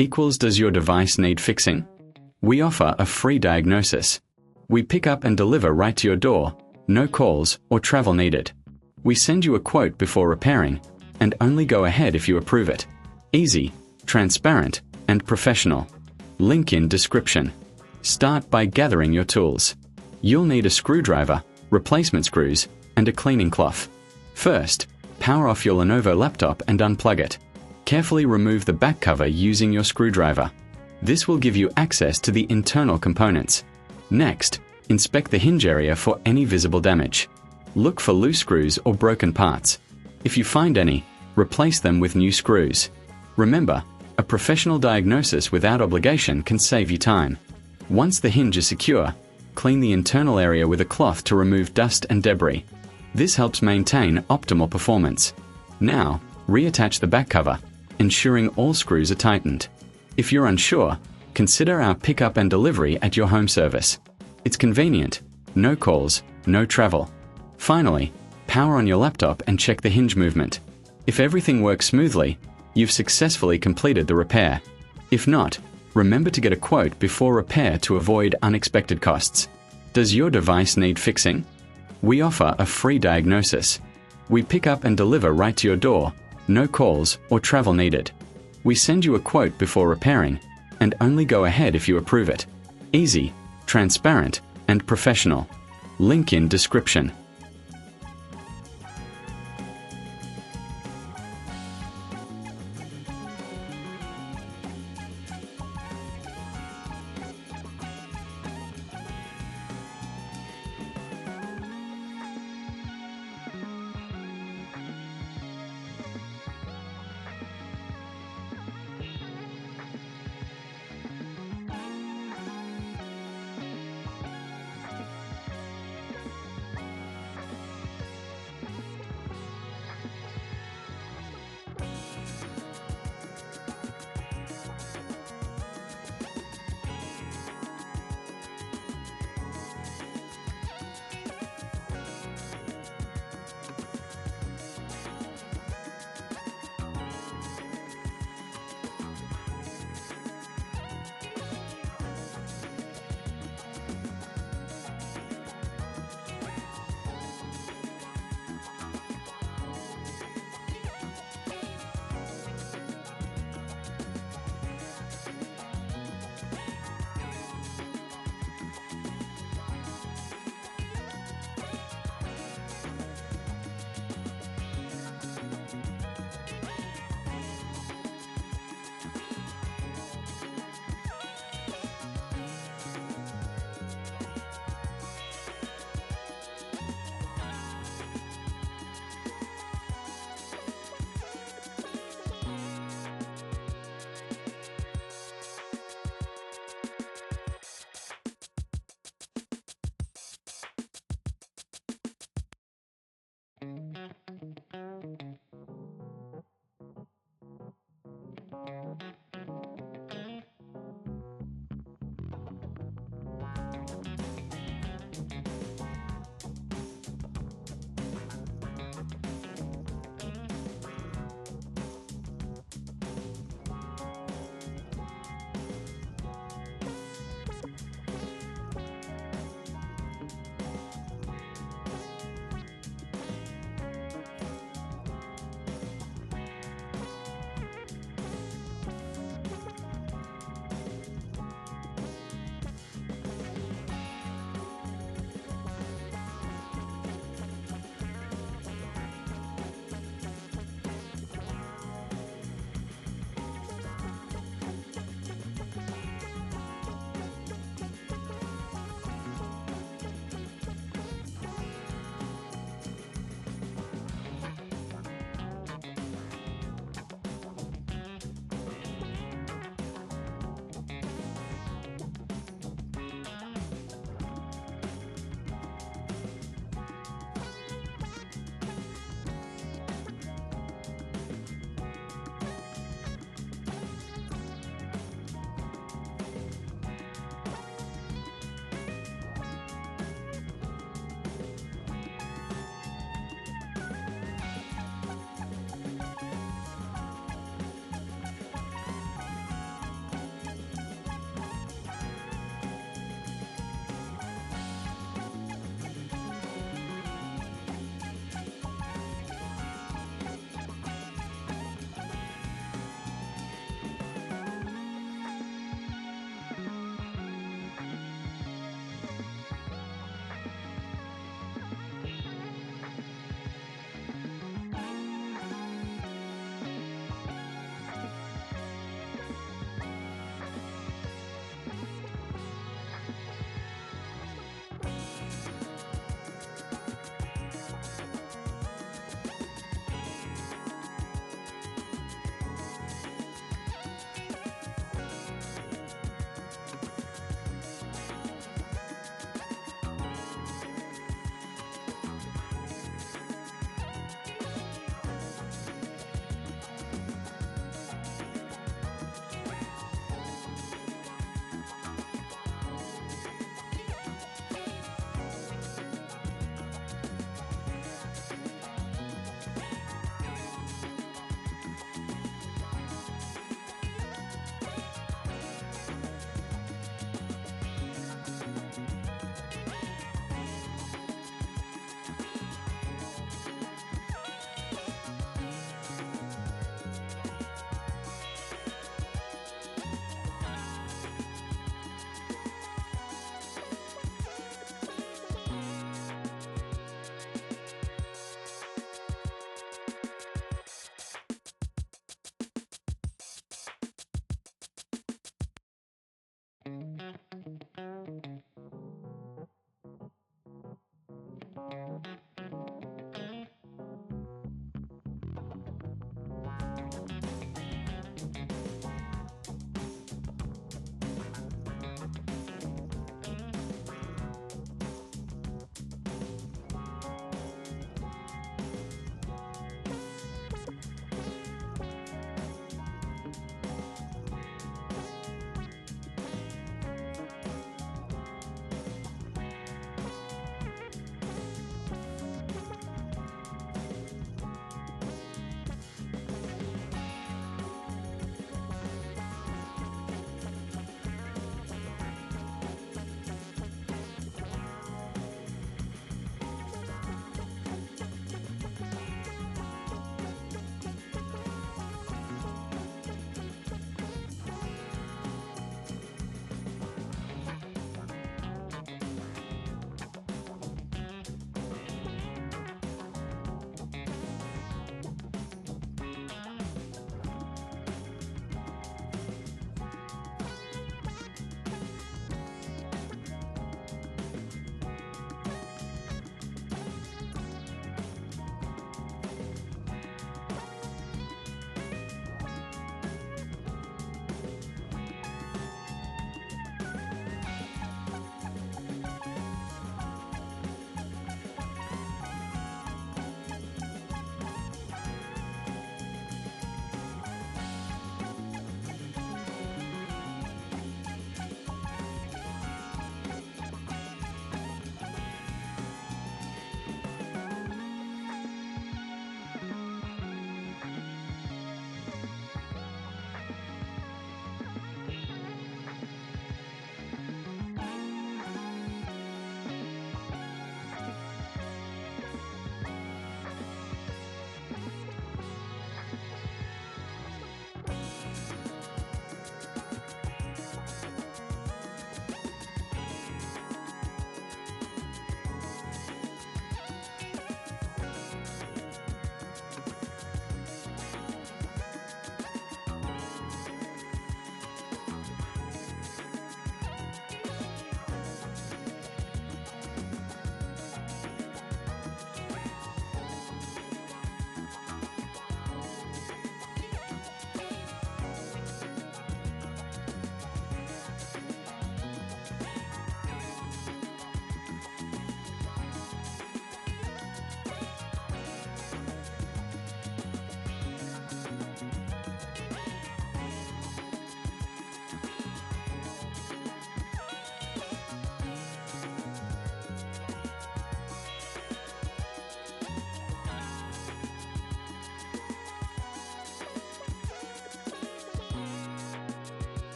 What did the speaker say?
equals does your device need fixing? We offer a free diagnosis. We pick up and deliver right to your door, no calls or travel needed. We send you a quote before repairing, and only go ahead if you approve it. Easy, transparent, and professional. Link in description. Start by gathering your tools. You'll need a screwdriver, replacement screws, and a cleaning cloth. First, power off your Lenovo laptop and unplug it. Carefully remove the back cover using your screwdriver. This will give you access to the internal components. Next, inspect the hinge area for any visible damage. Look for loose screws or broken parts. If you find any, replace them with new screws. Remember, a professional diagnosis without obligation can save you time. Once the hinge is secure, clean the internal area with a cloth to remove dust and debris. This helps maintain optimal performance. Now, reattach the back cover, ensuring all screws are tightened. If you're unsure, consider our pickup and delivery at your home service. It's convenient, no calls, no travel. Finally, power on your laptop and check the hinge movement. If everything works smoothly, you've successfully completed the repair. If not, remember to get a quote before repair to avoid unexpected costs. Does your device need fixing? We offer a free diagnosis. We pick up and deliver right to your door, no calls or travel needed. We send you a quote before repairing, and only go ahead if you approve it. Easy, transparent, and professional. Link in description.